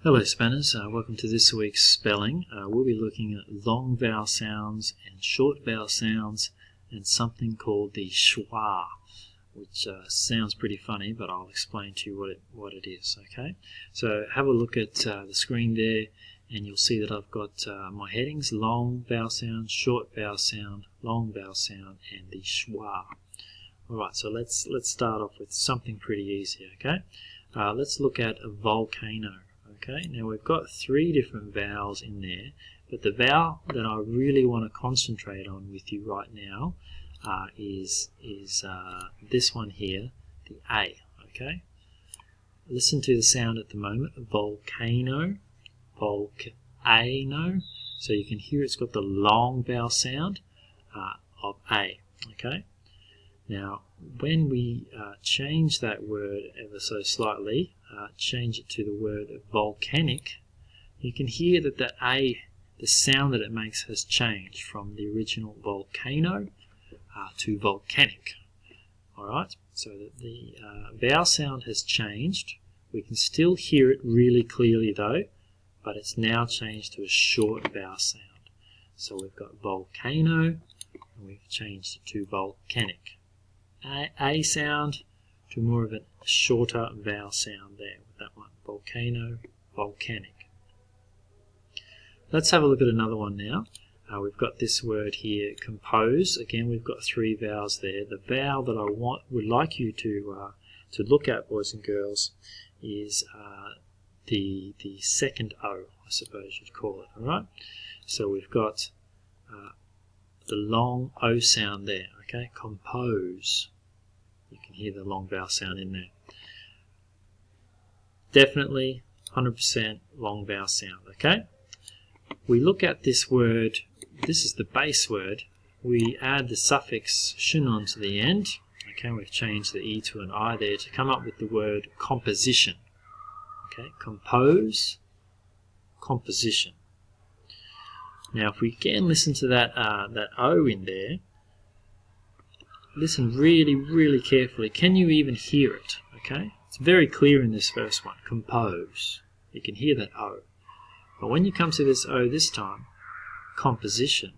Hello Spanners, welcome to this week's spelling. We'll be looking at long vowel sounds and short vowel sounds and something called the schwa, which sounds pretty funny, but I'll explain to you what it is, okay? So have a look at the screen there and you'll see that I've got my headings: long vowel sound, short vowel sound, long vowel sound, and the schwa. Alright, so let's start off with something pretty easy, okay? Let's look at a volcano. Okay, now we've got three different vowels in there, but the vowel that I really want to concentrate on with you right now is this one here, the A. Okay, listen to the sound at the moment: volcano, volcano. So you can hear it's got the long vowel sound of A. Okay. Now, when we change that word ever so slightly, change it to the word volcanic, you can hear that the A, the sound that it makes, has changed from the original volcano to volcanic. Alright, so that the vowel sound has changed. We can still hear it really clearly though, but it's now changed to a short vowel sound. So we've got volcano, and we've changed it to volcanic. A sound to more of a shorter vowel sound there with that one. Volcano, volcanic. Let's have a look at another one now. We've got this word here, compose. Again, we've got three vowels there. The vowel that I would like you to look at, boys and girls, is the second O, I suppose you'd call it. All right. So we've got the long O sound there. Okay, compose. You can hear the long vowel sound in there. Definitely 100% long vowel sound. Okay. We look at this word. This is the base word. We add the suffix shin onto the end. Okay, we've changed the E to an I there to come up with the word composition. Okay, compose, composition. Now, if we again listen to that O in there, listen really carefully. Can you even hear it? Okay, it's very clear in this first one. Compose. You can hear that O. But when you come to this O this time, composition,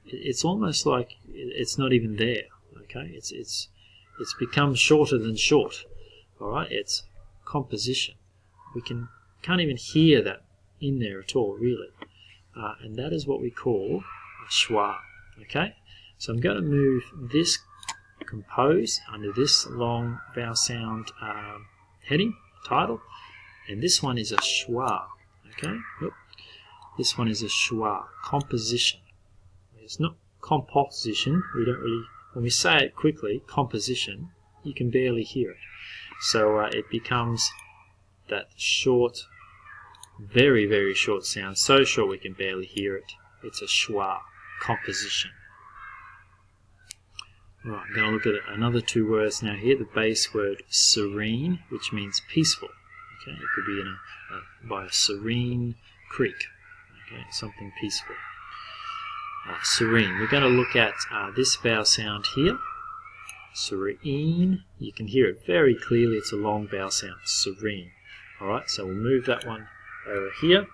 it's almost like it's not even there. Okay, it's become shorter than short. All right, it's composition. We can't even hear that in there at all, really. And that is what we call a schwa. Okay, so I'm going to move this compose under this long vowel sound heading, title, and this one is a schwa. Okay, this one is a schwa, composition. It's not composition. We don't really, when we say it quickly, composition, you can barely hear it. So it becomes that short, very short sound, so short we can barely hear it. It's a schwa, composition. Right, I'm going to look at another two words now here. The base word serene, which means peaceful. Okay, it could be by a serene creek. Okay, something peaceful. Serene. We're going to look at this vowel sound here. Serene. You can hear it very clearly. It's a long vowel sound. Serene. Alright, so we'll move that one over here.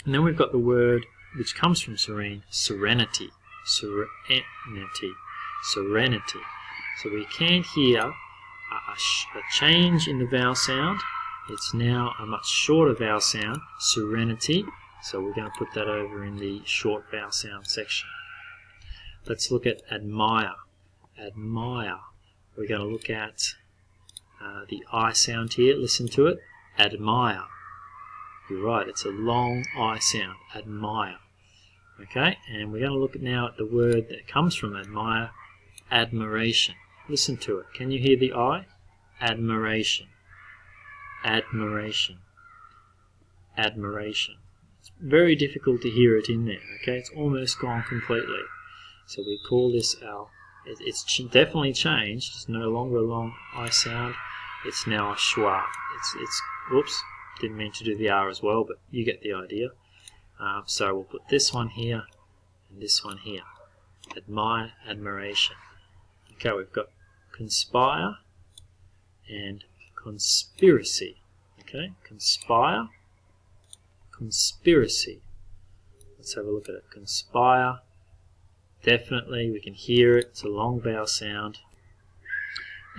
And then we've got the word which comes from serene, serenity. Serenity. Serenity. So we can hear a change in the vowel sound. It's now a much shorter vowel sound, serenity. So we're going to put that over in the short vowel sound section. Let's look at admire. Admire. We're going to look at the I sound here. Listen to it. Admire. You're right, it's a long I sound. Admire. Okay, and we're going to look now at the word that comes from admire, admiration. Listen to it. Can you hear the I? Admiration. Admiration. Admiration. It's very difficult to hear it in there. Okay, it's almost gone completely. So we call this our. It's definitely changed. It's no longer a long I sound. It's now a schwa. It's. Whoops. Didn't mean to do the R as well, but you get the idea. So we'll put this one here and this one here. Admire, admiration. Okay, we've got conspire and conspiracy. Okay, conspire Conspiracy. Let's have a look at it. Conspire. Definitely, we can hear it. It's a long vowel sound.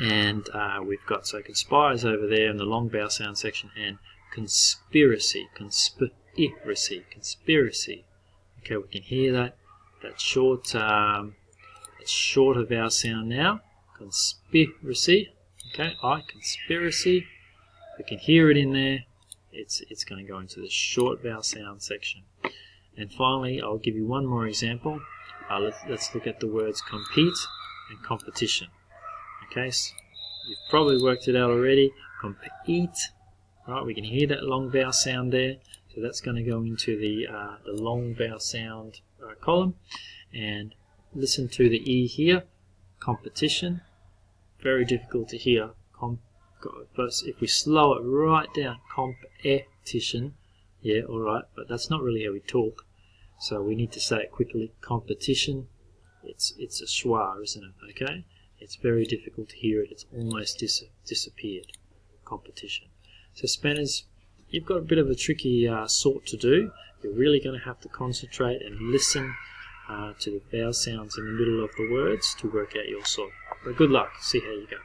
And we've got, so conspire is over there in the long vowel sound section, and conspiracy. Conspiracy. Okay, we can hear that. That shorter vowel sound now. Conspiracy. Okay, conspiracy. We can hear it in there. It's going to go into the short vowel sound section. And finally, I'll give you one more example. Let's look at the words compete and competition. Okay, so you've probably worked it out already. Compete. Right, we can hear that long vowel sound there. So that's going to go into the long vowel sound column. And listen to the E here. Competition. Very difficult to hear. But if we slow it right down, competition. Yeah, alright, but that's not really how we talk. So we need to say it quickly. Competition. It's a schwa, isn't it? Okay? It's very difficult to hear it. It's almost disappeared. Competition. So Spanners, you've got a bit of a tricky sort to do. You're really going to have to concentrate and listen to the vowel sounds in the middle of the words to work out your sort. But good luck. See how you go.